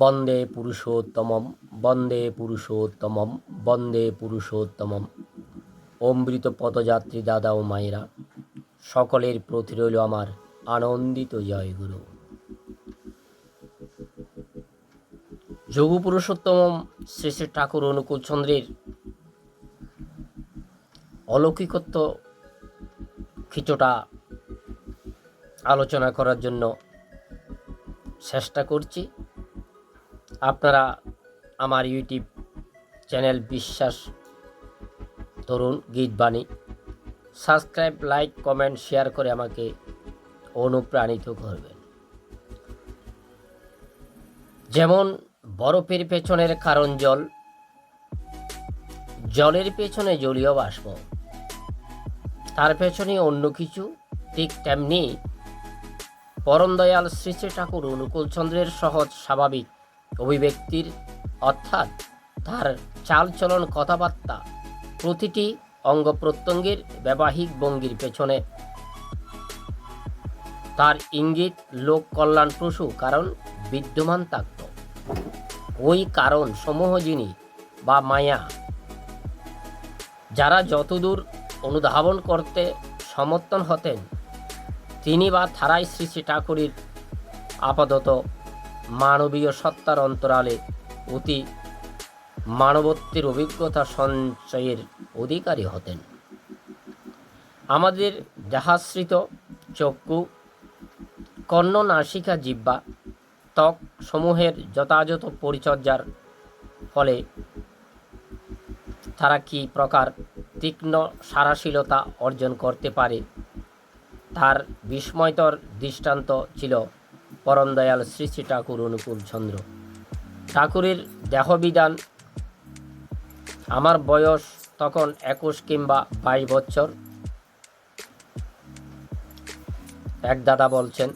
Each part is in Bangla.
বন্দে পুরুষোত্তমম বন্দে পুরুষোত্তমম বন্দে পুরুষোত্তমম। অমৃত পদযাত্রী দাদা ও মায়েরা, সকলের প্রতি রইল আমার আনন্দিত জয়গুরু। যোগু পুরুষোত্তম শ্রী শ্রী ঠাকুর অনুকূল চন্দ্রের অলৌকিকত্ব কিছুটা আলোচনা করার জন্য চেষ্টা করছি। আপনারা আমার ইউটিউব চ্যানেল বিশ্বাস তরুণ গীতবাণী সাবস্ক্রাইব, লাইক, কমেন্ট, শেয়ার করে আমাকে অনুপ্রাণিত করবেন। যেমন বরফের পেছনের কারণ জল, জলের পেছনে জলীয় বাষ্প, তার পেছনে অন্য কিছু, ঠিক তেমনি পরম দয়াল শ্রী শ্রী ঠাকুর অনুকূল চন্দ্রের সহজ স্বাভাবিক অভিব্যক্তির অর্থাৎ তার চালচলন, কথাবার্তা, প্রতিটি অঙ্গ প্রত্যঙ্গের ব্যবহারিক ভঙ্গির পেছনে তার ইঙ্গিত লোক কল্যাণপ্রসূ কারণ বিদ্যমান থাকত। ওই কারণ সমূহ যিনি বা মায়া যারা যতদূর অনুধাবন করতে সমর্থন হতেন, তিনি বা তারাই শ্রী শ্রী ঠাকুরের আপাতত মানবীয় সত্তার অন্তরালে অতি মানবত্বের অভিজ্ঞতা সঞ্চয়ের অধিকারী হতেন। আমাদের দেহাশ্রিত চক্ষু, কর্ণ, নাসিকা, জিহ্বা, ত্বক সমূহের যথাযথ পরিচর্যার ফলে তারা কি প্রকার তীক্ষ্ণ সারাশীলতা অর্জন করতে পারে, তার বিস্ময়তর দৃষ্টান্ত ছিল পরম দয়াল শ্রী শ্রী ঠাকুর অনুকূল চন্দ্র। ঠাকুরের দেহবিধান, আমার বয়স তখন 21 কিংবা 22 বছর। এক দাদা বলছেন,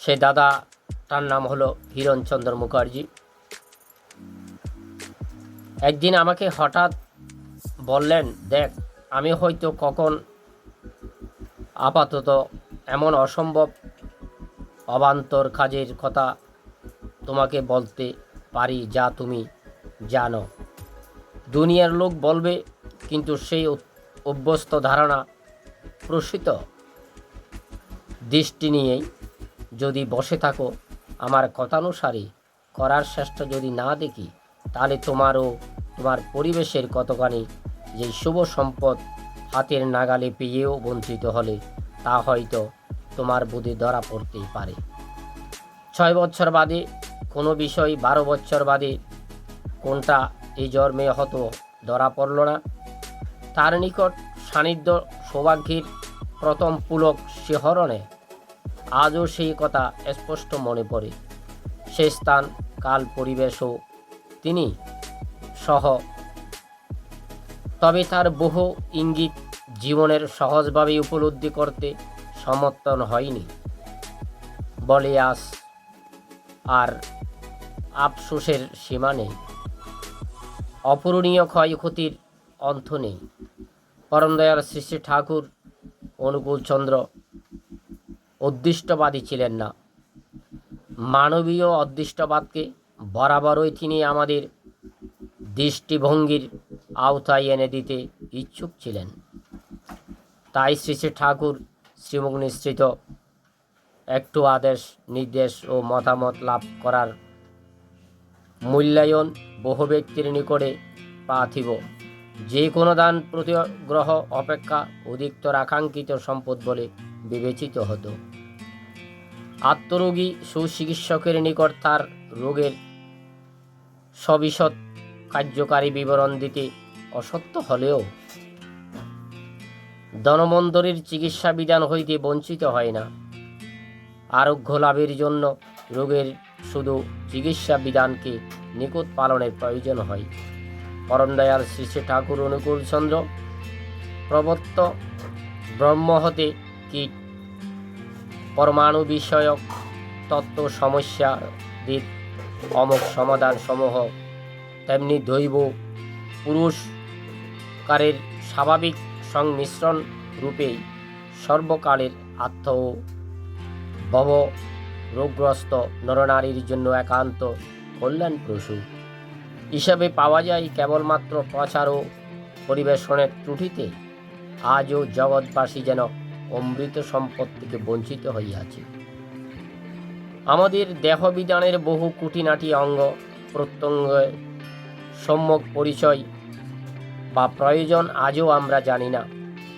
সে দাদাটার নাম হলো হিরণচন্দ্র মুখার্জি। একদিন আমাকে হঠাৎ বললেন, দেখ, আমি হয়তো কখন আপাতত এমন অসম্ভব অবান্তর কাজের কথা তোমাকে বলতে পারি যা তুমি জানো। দুনিয়ার লোক বলবে, কিন্তু সেই অভ্যস্ত ধারণা প্রসূত দৃষ্টি নিয়েই যদি বসে থাকো, আমার কথানুসারে করার চেষ্টা যদি না দেখি, তাহলে তোমারও তোমার পরিবেশের কতখানি যে শুভ সম্পদ হাতের নাগালে পেয়েও বঞ্চিত হলে তা হয়তো তোমার বুদ্ধি ধরা পড়তেই পারে। 6 বছর বাদে কোনো বিষয় 12 বছর বাদে কোনটা এই জন্মে হতো ধরা পড়ল না। তার নিকট সান্নিধ্য সৌভাগ্যের প্রথম পুলক শিহরণে আজও সেই কথা স্পষ্ট মনে পড়ে। সে স্থান, কাল, পরিবেশও তিনি সহ, তবে তার বহু ইঙ্গিত জীবনের সহজভাবে উপলব্ধি করতে সমর্থন হয়নি বলে আজ আর আফসোসের সীমা নেই। অপূরণীয় ক্ষয়ক্ষতির অন্ত নেই। পরম দয়াল শ্রী শ্রী ঠাকুর অনুকূল চন্দ্র অদৃষ্টবাদী ছিলেন না। মানবীয় অদৃষ্টবাদকে বরাবরই তিনি আমাদের দৃষ্টিভঙ্গির আওতায় এনে দিতে ইচ্ছুক ছিলেন। তাই শ্রী শ্রী ঠাকুর শ্রীমুখ নিঃসৃত একটু আদেশ, নির্দেশ ও মতামত লাভ করার মূল্যায়ন বহু ব্যক্তির নিকটে পার্থিব যে কোনো দান প্রতিগ্রহ অপেক্ষা অধিকতর আকাঙ্ক্ষিত সম্পদ বলে বিবেচিত হতো। আত্মরোগী সুচিকিৎসকের নিকট তার রোগের সবিশদ কার্যকারী বিবরণ দিতে অসত্য হলেও ধনমন্দরের চিকিৎসা বিধান হইতে বঞ্চিত হয় না। আরোগ্য লাভের জন্য রোগের শুধু চিকিৎসা বিধানকে নিখুঁত পালনের প্রয়োজন হয়। পরম দয়াল শ্রী শ্রী ঠাকুর অনুকূল চন্দ্র প্রবত্ত ব্রহ্ম হতে কীট পরমাণু বিষয়ক তত্ত্ব সমস্যাদের অমোঘ সমাধান সমূহ তেমনি দৈব পুরস্কারের স্বাভাবিক সংমিশ্রণ রূপেই সর্বকালের আত্ম ও ভব রোগগ্রস্ত নরনারীর জন্য একান্ত কল্যাণপ্রসূ হিসাবে পাওয়া যায় কেবলমাত্র প্রচার ও পরিবেশনের ত্রুটিতে। আজও জগৎবাসী যেন অমৃত সম্পদ থেকে বঞ্চিত হইয়াছে। আমাদের দেহবিধানের বহু খুঁটিনাটি অঙ্গ প্রত্যঙ্গের সম্যক পরিচয় বা প্রয়োজন আজও আমরা জানি না।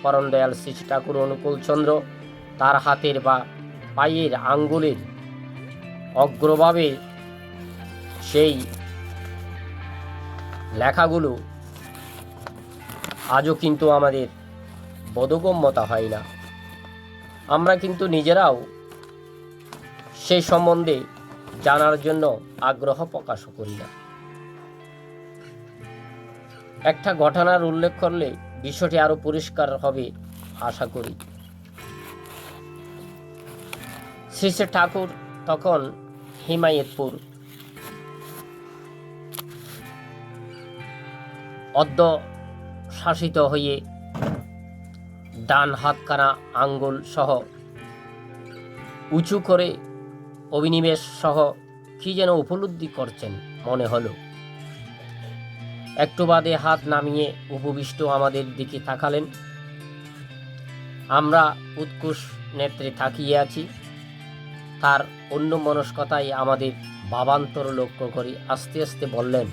পরম দয়াল শ্রী ঠাকুর অনুকূলচন্দ্র তার হাতের বা পায়ের আঙ্গুলের অগ্রভাবে সেই লেখাগুলো আজও কিন্তু আমাদের বোধগম্যতা হয় না। আমরা কিন্তু নিজেরাও সেই সম্বন্ধে জানার জন্য আগ্রহ প্রকাশ করি না। একটা ঘটনার উল্লেখ করলে বিষয়টি আরো পরিষ্কার হবে আশা করি। শ্রী শ্রী ঠাকুর তখন হিমায়তপুর অদ্য শাসিত হয়ে ডান হাতখানা আঙ্গুল সহ উঁচু করে অভিনিবেশ সহ কি যেন উপলব্ধি করছেন মনে হলো। একটু বাদে হাত নামিয়ে উপবিষ্ট আমাদের দিকে তাকালেন। আমরা উৎকুশ নেত্রে তাকিয়ে আছি। তার অন্য মনস্কতায় আমাদের ভাবান্তর লক্ষ্য করি আস্তে আস্তে বললেন,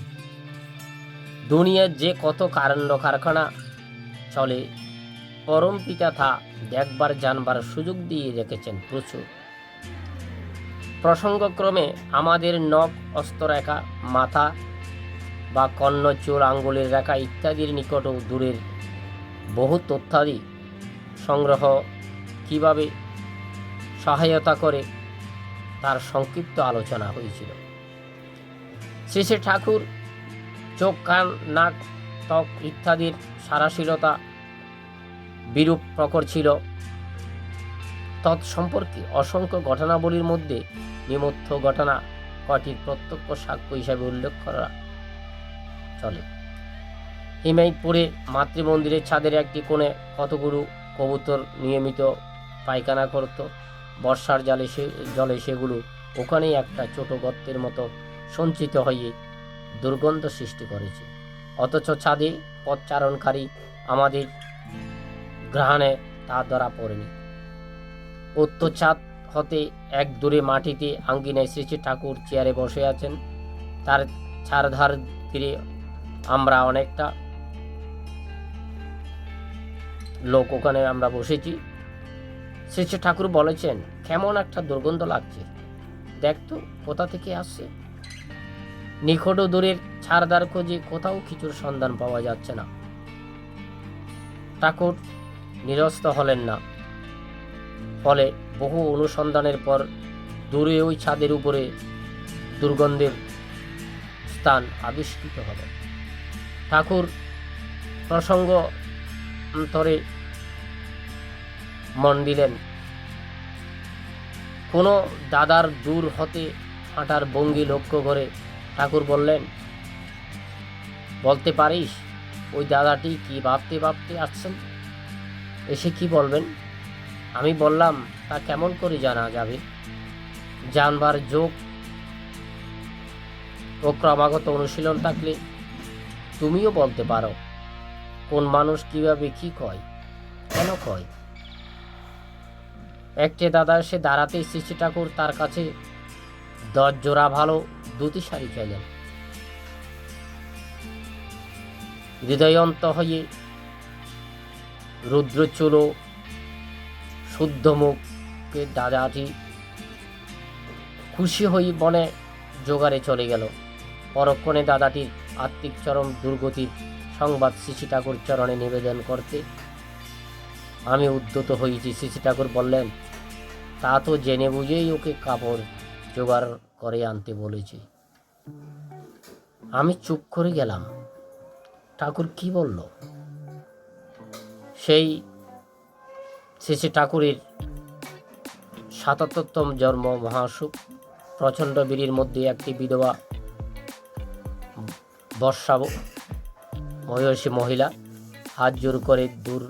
দুনিয়ার যে কত কাণ্ড কারখানা চলে পরম পিতা তা দেখবার জানবার সুযোগ দিয়ে রেখেছেন প্রচুর। প্রসঙ্গক্রমে আমাদের নখ হস্তরেখা, মাথা বা কর্ণ, চুল, আঙ্গুলের রেখা ইত্যাদির নিকটও দূরের বহু তথ্যাদি সংগ্রহ কিভাবে সহায়তা করে তার সংক্ষিপ্ত আলোচনা হয়েছিল। শ্রী শ্রী ঠাকুর চোখ, কান, নাক, ত্বক ইত্যাদির সারাশীলতা বিরূপ প্রকট ছিল। তৎসম্পর্কে অসংখ্য ঘটনাবলীর মধ্যে নিমিত্ত ঘটনা কয়টির প্রত্যক্ষ সাক্ষ্য হিসাবে উল্লেখ করা চলে। হিমায়তপুরে মাতৃমন্দিরের ছাদের একটি কোণে কতগুলো কবুতর নিয়মিত পায়খানা করত। বর্ষার জলে সেগুলো ওখানেই একটা ছোট গর্তের মতো সঞ্চিত হয়ে দুর্গন্ধ সৃষ্টি করেছে। অথচ ছাদে পথচারণকারী আমাদের গ্রহণে তা ধরা পড়েনি। উত্তর ছাদ হতে এক দূরে মাটিতে আঙ্গিনায় শ্রী শ্রী ঠাকুর চেয়ারে বসে আছেন। তার চারধার ফিরে আমরা অনেকটা লোক ওখানে আমরা বসেছি। শ্রী শ্রী ঠাকুর বলেছেন, কেমন একটা দুর্গন্ধ লাগছে, দেখতো কোথা থেকে আসছে। নিকট দূরের ছারদার খোঁজে কোথাও কিছুর সন্ধান পাওয়া যাচ্ছে না। ঠাকুর নিরস্ত হলেন না। ফলে বহু অনুসন্ধানের পর দূরে ওই ছাদের উপরে দুর্গন্ধের স্থান আবিষ্কৃত হল। ঠাকুর প্রসঙ্গ অন্তরে মন দিলেন। কোনো দাদার দূর হতে হাঁটার ভঙ্গি লক্ষ্য করে ঠাকুর বললেন, বলতে পারিস ওই দাদাটি কি ভাবতে ভাবতে আসছেন, এসে কি বলবেন? আমি বললাম, তা কেমন করে জানা যাবে? জানবার যোগ ও ক্রমাগত অনুশীলন থাকলে তুমিও বলতে পারো কোন মানুষ কিভাবে কি কয়, কেন কয়। একটি দাদা এসে দাঁড়াতে শ্রী শ্রী ঠাকুর তার কাছে 10 জোড়া ভালো ধুতি শাড়ি চাইলেন। হৃদয়ন্ত হয়ে রুদ্রচূল শুদ্ধ মুখে দাদাটি খুশি হয়ে বনে জোগাড়ে চলে গেল। পরক্ষণে দাদাটির আত্মিক চরম দুর্গতির সংবাদ শ্রী শ্রী ঠাকুর চরণে নিবেদন করতে আমি উদ্যত হয়েছি। শ্রী শ্রী ঠাকুর বললেন, তা তো জেনে বুঝেই ওকে কাপড় জোগাড় করে আনতে বলেছি। আমি চুপ করে গেলাম। ঠাকুর কি বলল? সেই শ্রী শ্রী ঠাকুরের ৭৭তম জন্ম মহাসুখ। প্রচণ্ড বীরির মধ্যে একটি বিধবা বর্ষা বয়সী মহিলা হাত জোর করে দূর